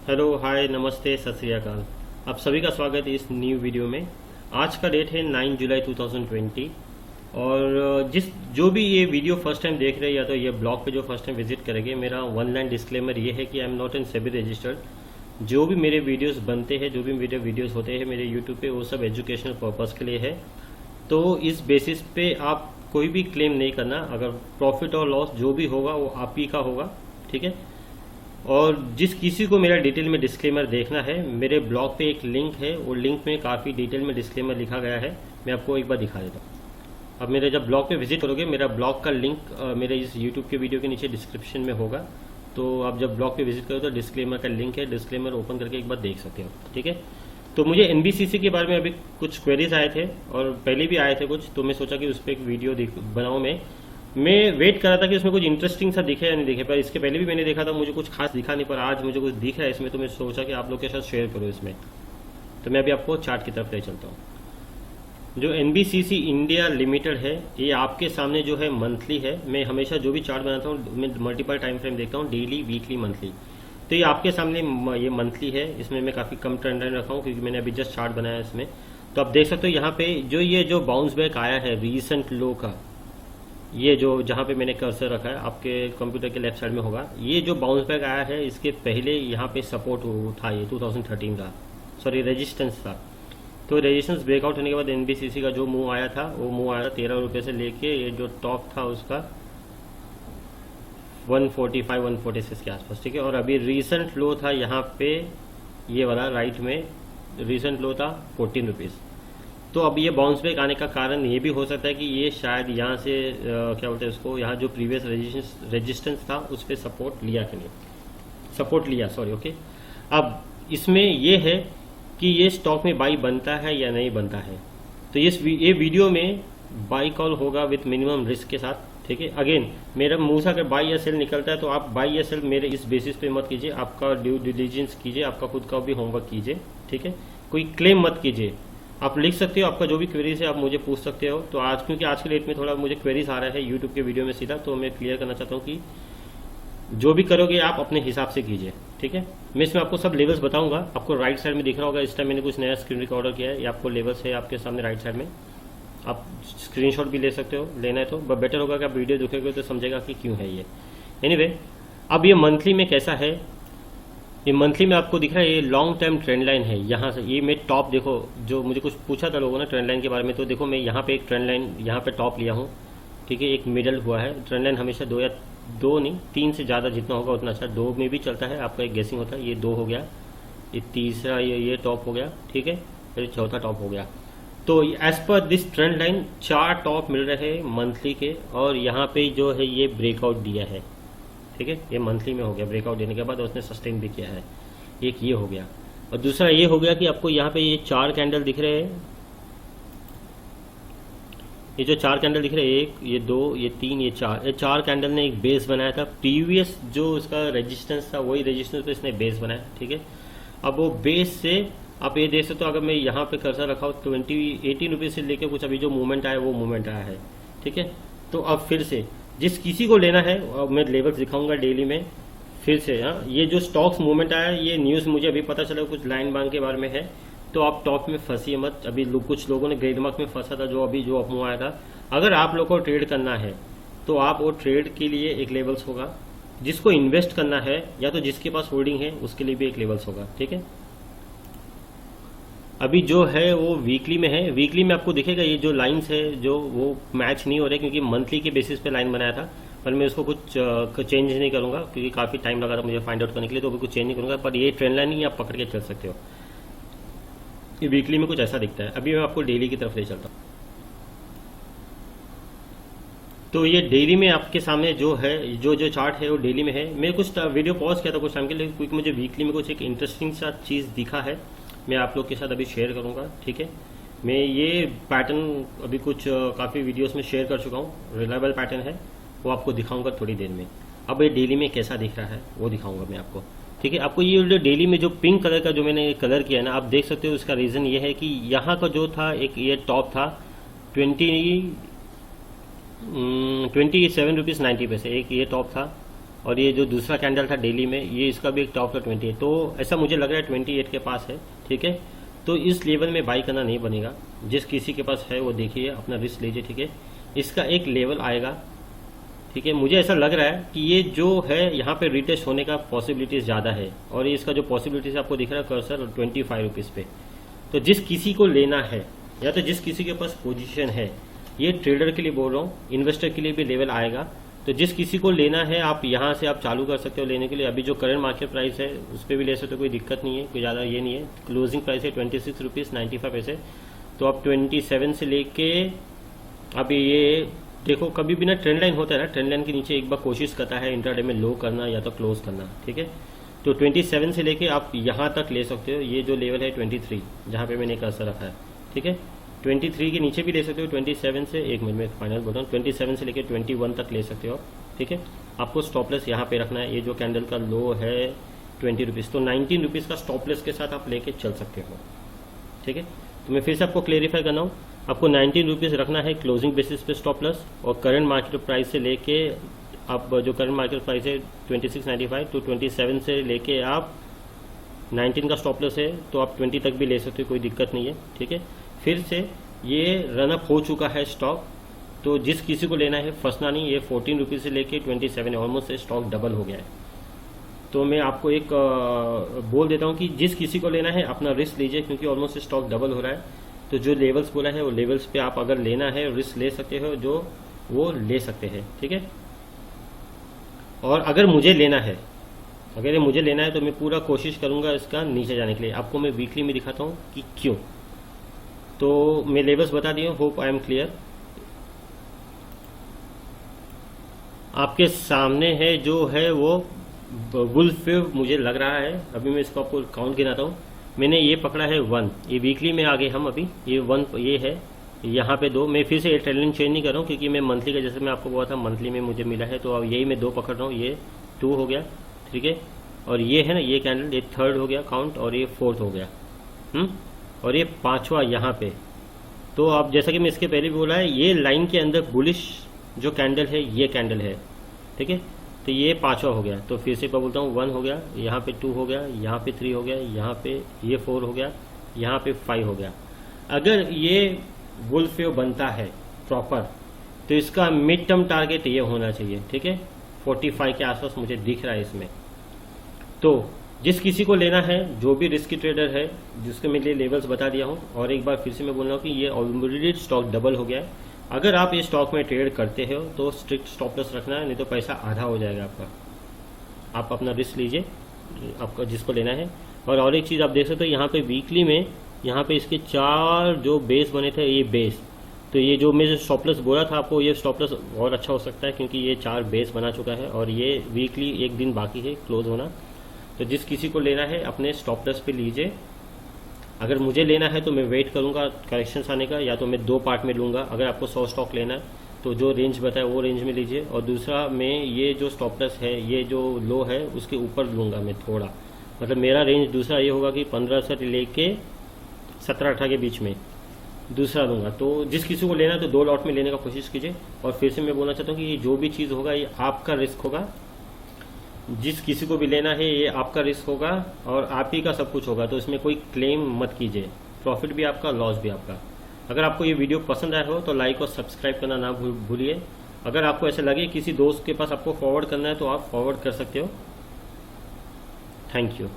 Hello hi नमस्ते सत श्री अकाल। आप सभी का स्वागत है इस न्यू वीडियो में। आज का डेट है 9 जुलाई 2020 और जो भी ये वीडियो फर्स्ट टाइम देख रहे हैं या तो ये ब्लॉग पे जो फर्स्ट टाइम विजिट करेंगे, मेरा वन लाइन डिस्क्लेमर ये है कि I am not in SEBI registered. जो भी मेरे वीडियोस बनते हैं, जो भी मेरे वीडियोस होते हैं मेरे यूट्यूब पे, वो सब एजुकेशनल पर्पज़ के लिए है। तो इस बेसिस पे आप कोई भी क्लेम नहीं करना। अगर प्रॉफिट और लॉस जो भी होगा वो आप ही का होगा, ठीक है। और जिस किसी को मेरा डिटेल में डिस्क्लेमर देखना है, मेरे ब्लॉग पे एक लिंक है, वो लिंक में काफ़ी डिटेल में डिस्क्लेमर लिखा गया है। मैं आपको एक बार दिखा देता हूँ। अब मेरे जब ब्लॉग पे विजिट करोगे, मेरा ब्लॉग का लिंक मेरे इस यूट्यूब के वीडियो के नीचे डिस्क्रिप्शन में होगा। तो आप जब ब्लॉग पे विजिट करो तो डिस्क्लेमर का लिंक है, डिस्क्लेमर ओपन करके एक बार देख सकते हो, ठीक है। तो मुझे एनबीसीसी के बारे में अभी कुछ क्वेरीज आए थे और पहले भी आए थे कुछ, तो मैं सोचा कि उस पर एक वीडियो बनाऊँ। मैं वेट कर रहा था कि उसमें कुछ इंटरेस्टिंग सा दिखे या नहीं दिखे, पर इसके पहले भी मैंने देखा था, मुझे कुछ खास दिखा नहीं, पर आज मुझे कुछ दिख रहा है इसमें, तो मैं सोचा कि आप लोग के साथ शेयर करूँ इसमें। तो मैं अभी आपको चार्ट की तरफ ले चलता हूँ। जो एनबीसीसी इंडिया लिमिटेड है, ये आपके सामने जो है मंथली है। मैं हमेशा जो भी चार्ट बनाता हूँ मैं मल्टीपल टाइम फ्रेम देखता हूँ, डेली, वीकली, मंथली। तो ये आपके सामने ये मंथली है। इसमें मैं काफ़ी कम ट्रेंड लाइन रखा हूँ क्योंकि मैंने अभी जस्ट चार्ट बनाया है इसमें। तो आप देख सकते हो यहाँ पे जो बाउंस बैक आया है रीसेंट लो का, ये जो जहाँ पे मैंने कर्सर रखा है आपके कंप्यूटर के लेफ्ट साइड में होगा, ये जो बाउंस बैक आया है इसके पहले यहाँ पे सपोर्ट था, ये 2013 का, सॉरी रेजिस्टेंस था। तो रेजिस्टेंस ब्रेकआउट होने के बाद एनबीसीसी का जो मूव आया था, वो मूव आया था 13 रुपये से लेके ये जो टॉप था उसका 145-146 के आसपास, ठीक है। और अभी रीसेंट लो था यहाँ पे, ये वाला राइट में रीसेंट लो था 14 रुपीज़। तो अब ये बाउंस बैक आने का कारण ये भी हो सकता है कि ये शायद यहाँ से क्या बोलते हैं उसको, यहाँ जो प्रीवियस रेजिस्टेंस था उस पर सपोर्ट लिया कि नहीं, सपोर्ट लिया, सॉरी, ओके। अब इसमें ये है कि ये स्टॉक में बाई बनता है या नहीं बनता है। तो ये वीडियो में बाई कॉल होगा विथ मिनिमम रिस्क के साथ, ठीक है। अगेन मेरा मुंह से अगर बाई या सेल निकलता है तो आप बाई या सेल मेरे इस बेसिस पे मत कीजिए, आपका ड्यू डिलीजेंस कीजिए, आपका खुद का भी होमवर्क कीजिए, ठीक है। कोई क्लेम मत कीजिए। आप लिख सकते हो, आपका जो भी क्वेरीज है आप मुझे पूछ सकते हो। तो आज क्योंकि आज के डेट में थोड़ा मुझे क्वेरीज आ रहा है यूट्यूब के वीडियो में सीधा, तो मैं क्लियर करना चाहता हूँ कि जो भी करोगे आप अपने हिसाब से कीजिए, ठीक है। मैं इसमें आपको सब लेवल्स बताऊंगा। आपको राइट साइड में दिख रहा होगा, इस टाइम मैंने कुछ नया स्क्रीन रिकॉर्डर किया है, ये आपको लेवल्स है आपके सामने राइट साइड में। आप स्क्रीनशॉट भी ले सकते हो, लेना है तो बेटर होगा कि आप वीडियो देखोगे तो समझेगा कि क्यों है ये। एनीवे, अब ये मंथली में कैसा है, ये मंथली में आपको दिख रहा है, ये लॉन्ग टर्म ट्रेंड लाइन है। यहाँ से ये मैं टॉप, देखो जो मुझे कुछ पूछा था लोगों ने ट्रेंड लाइन के बारे में, तो देखो मैं यहाँ पे एक ट्रेंड लाइन यहाँ पे टॉप लिया हूँ, ठीक है। एक मिडल हुआ है। ट्रेंड लाइन हमेशा दो नहीं 3 से ज़्यादा जितना होगा उतना अच्छा। 2 में भी चलता है, आपका एक गेसिंग होता है। ये 2 हो गया, ये तीसरा ये टॉप हो गया, ठीक है, फिर चौथा टॉप हो गया। तो as per this trend line 4 top मिल रहे हैं मंथली के, और यहाँ पे जो है ये ब्रेकआउट दिया है, ठीक है। ये मंथली में हो गया ब्रेकआउट देने के बाद, उसने सस्टेन भी किया है। एक ये हो गया, और दूसरा ये हो गया कि आपको यहाँ पे ये 4 कैंडल दिख रहे हैं। ये जो 4 कैंडल दिख रहे हैं, 1, ये 2, ये 3, ये 4, ये 4 कैंडल ने एक बेस बनाया था। प्रीवियस जो उसका रेजिस्टेंस था वही रेजिस्टेंस पे इसने बेस बनाया, ठीक है। अब वो बेस से आप ये देख सकते हो, अगर मैं यहाँ पे कर्सर रखा हूँ 18 रुपीज़ से लेके कुछ अभी जो मूवमेंट आया वो मूवमेंट आया है, ठीक है। तो अब फिर से जिस किसी को लेना है, अब मैं लेवल्स दिखाऊंगा डेली में फिर से। हाँ, ये जो स्टॉक्स मूवमेंट आया, ये न्यूज़ मुझे अभी पता चला कुछ लाइन बांग के बारे में है, तो आप टॉप में फंसिए मत। अभी कुछ लोगों ने ग्रे मार्क में फंसा था, जो अभी जो अपमूव आया था। अगर आप लोग को ट्रेड करना है तो आप वो ट्रेड के लिए एक लेवल्स होगा, जिसको इन्वेस्ट करना है या तो जिसके पास होल्डिंग है उसके लिए भी एक लेवल्स होगा, ठीक है। अभी जो है वो वीकली में है। वीकली में आपको दिखेगा ये जो लाइंस है जो वो मैच नहीं हो रहे, क्योंकि मंथली के बेसिस पे लाइन बनाया था। पर मैं उसको कुछ चेंज नहीं करूंगा क्योंकि काफ़ी टाइम लगा था मुझे फाइंड आउट करने के लिए, तो अभी कुछ चेंज नहीं करूंगा। पर ये ट्रेंड लाइन ही आप पकड़ के चल सकते हो। ये वीकली में कुछ ऐसा दिखता है। अभी मैं आपको डेली की तरफ ले चलता हूँ। तो ये डेली में आपके सामने जो है, जो चार्ट है वो डेली में है। मैं कुछ वीडियो पॉज किया था कुछ टाइम के लिए, क्योंकि मुझे वीकली में कुछ एक इंटरेस्टिंग सा चीज़ दिखा है, मैं आप लोग के साथ अभी शेयर करूंगा, ठीक है। मैं ये पैटर्न अभी कुछ काफ़ी वीडियोस में शेयर कर चुका हूँ, रिलायबल पैटर्न है, वो आपको दिखाऊंगा थोड़ी देर में। अब ये डेली में कैसा दिख रहा है वो दिखाऊंगा मैं आपको, ठीक है। आपको ये डेली में जो पिंक कलर का जो मैंने कलर किया है ना, आप देख सकते हो। उसका रीज़न ये है कि यहाँ का जो था एक ये टॉप था 27 रुपीज़ 90 पैसे, एक ये टॉप था, और ये जो दूसरा कैंडल था डेली में, ये इसका भी एक टॉप था 28, तो ऐसा मुझे लग रहा है 28 के पास है। ठीक है, तो इस लेवल में बाई करना नहीं बनेगा। जिस किसी के पास है वो देखिए, अपना रिस्क लीजिए। ठीक है, इसका एक लेवल आएगा। ठीक है, मुझे ऐसा लग रहा है कि ये जो है यहाँ पे रिटेस्ट होने का पॉसिबिलिटीज ज़्यादा है, और इसका जो पॉसिबिलिटीज आपको दिख रहा है कर्सर 25 रुपीज़ पे। तो जिस किसी को लेना है या तो जिस किसी के पास पोजीशन है, ये ट्रेडर के लिए बोल रहा हूँ, इन्वेस्टर के लिए भी लेवल आएगा। तो जिस किसी को लेना है आप यहाँ से आप चालू कर सकते हो लेने के लिए। अभी जो करंट मार्केट प्राइस है उस पर भी ले सकते हो, कोई दिक्कत नहीं है, कोई ज़्यादा ये नहीं है। क्लोजिंग प्राइस है 26 रुपीज़ 95 पैसे। तो आप 27 से लेके अभी ये देखो, कभी भी ना ट्रेंड लाइन होता है ना, ट्रेंड लाइन के नीचे एक बार कोशिश करता है इंट्राडे में लो करना या तो क्लोज करना। ठीक है, तो 27 से लेके आप यहाँ तक ले सकते हो। ये जो लेवल है 23 जहाँ पे मैंने कर्सर रखा है। ठीक है, 23 के नीचे भी ले सकते हो। 27 से, एक मिनट में फाइनल बोल रहा हूँ, 27 से लेकर 21 तक ले सकते हो। ठीक है, आपको स्टॉपलेस यहाँ पे रखना है। ये जो कैंडल का लो है 20 रुपीज़, तो 19 रुपीज़ का स्टॉपलेस के साथ आप लेके चल सकते हो। ठीक है, तो मैं फिर से आपको क्लेरिफाई करना हूँ, आपको 19 रुपीज़ रखना है क्लोजिंग बेसिस पे स्टॉपलेस, और करंट मार्केट प्राइस से लेके आप जो करंट मार्केट प्राइस है 26.95, तो 27 से लेके आप 19 का स्टॉपलेस है, तो आप 20 तक भी ले सकते हो, कोई दिक्कत नहीं है। ठीक है, फिर से ये रनअप हो चुका है स्टॉक, तो जिस किसी को लेना है फंसना नहीं। ये 14 रुपीज़ से लेके 27 है, ऑलमोस्ट स्टॉक डबल हो गया है। तो मैं आपको एक बोल देता हूँ कि जिस किसी को लेना है अपना रिस्क लीजिए, क्योंकि ऑलमोस्ट स्टॉक डबल हो रहा है। तो जो लेवल्स बोला है वो लेवल्स पे आप अगर लेना है रिस्क ले सकते हो, जो वो ले सकते हैं। ठीक है, और अगर मुझे लेना है तो मैं पूरा कोशिश करूंगा इसका नीचे जाने के लिए। आपको मैं वीकली में दिखाता हूँ कि क्यों। तो मैं लेवल्स बता दिया, होप आई एम क्लियर। आपके सामने है जो है वो वुल्फ मुझे लग रहा है। अभी मैं इसको आपको काउंट गिनाता हूँ। मैंने ये पकड़ा है 1, ये वीकली में आगे हम अभी ये 1 ये है, यहाँ पे 2। मैं फिर से ये ट्रेंड चेंज नहीं कर रहा हूँ, क्योंकि मैं मंथली का, जैसे मैं आपको बोला था मंथली में मुझे मिला है, तो अब यही मैं 2 पकड़ रहा हूँ। ये 2 हो गया। ठीक है, और ये है ना, ये कैंडल, ये 3rd हो गया काउंट, और ये 4th हो गया। और ये 5वां यहाँ पे। तो आप जैसा कि मैं इसके पहले भी बोला है, ये लाइन के अंदर बुलिश जो कैंडल है ये कैंडल है। ठीक है, तो ये 5वां हो गया। तो फिर से मैं बोलता हूँ 1 हो गया, यहाँ पे 2 हो गया, यहाँ पे 3 हो गया, यहाँ पे ये 4 हो गया, यहाँ पे 5 हो गया। अगर ये वुल्फ वेव बनता है प्रॉपर, तो इसका मिड टर्म टारगेट ये होना चाहिए। ठीक है, 45 के आसपास मुझे दिख रहा है इसमें। तो जिस किसी को लेना है, जो भी रिस्की ट्रेडर है, जिसके मैं लिए लेवल्स बता दिया हूँ, और एक बार फिर से मैं बोल रहा हूँ कि ये ऑलरेडी स्टॉक डबल हो गया है। अगर आप ये स्टॉक में ट्रेड करते हो तो स्ट्रिक्ट स्टॉप लॉस रखना है, नहीं तो पैसा आधा हो जाएगा आपका। आप अपना रिस्क लीजिए, आपका जिसको लेना है। और एक चीज़ आप देख सकते हो, यहाँ पे वीकली में यहाँ पे इसके 4 जो बेस बने थे, ये बेस, तो ये जो मैं स्टॉप लॉस बोला था आपको, ये स्टॉप लॉस और अच्छा हो सकता है, क्योंकि ये 4 बेस बना चुका है, और ये वीकली 1 दिन बाकी है क्लोज होना। तो जिस किसी को लेना है अपने स्टॉप लॉस पे लीजिए। अगर मुझे लेना है तो मैं वेट करूंगा करेक्शंस आने का, या तो मैं 2 पार्ट में लूंगा। अगर आपको 100 स्टॉक लेना है तो जो रेंज बताया वो रेंज में लीजिए, और दूसरा मैं ये जो स्टॉप लॉस है, ये जो लो है उसके ऊपर लूंगा मैं थोड़ा। मतलब मेरा रेंज दूसरा ये होगा कि 15 से लेके 17-18 के बीच में दूसरा लूंगा। तो जिस किसी को लेना है तो 2 लॉट में लेने का कोशिश कीजिए। और फिर से मैं बोलना चाहता हूँ कि ये जो भी चीज़ होगा ये आपका रिस्क होगा। जिस किसी को भी लेना है ये आपका रिस्क होगा, और आप ही का सब कुछ होगा। तो इसमें कोई क्लेम मत कीजिए, प्रॉफिट भी आपका, लॉस भी आपका। अगर आपको ये वीडियो पसंद आया हो तो लाइक और सब्सक्राइब करना ना भूलिए। अगर आपको ऐसे लगे किसी दोस्त के पास आपको फॉरवर्ड करना है तो आप फॉरवर्ड कर सकते हो। Thank you.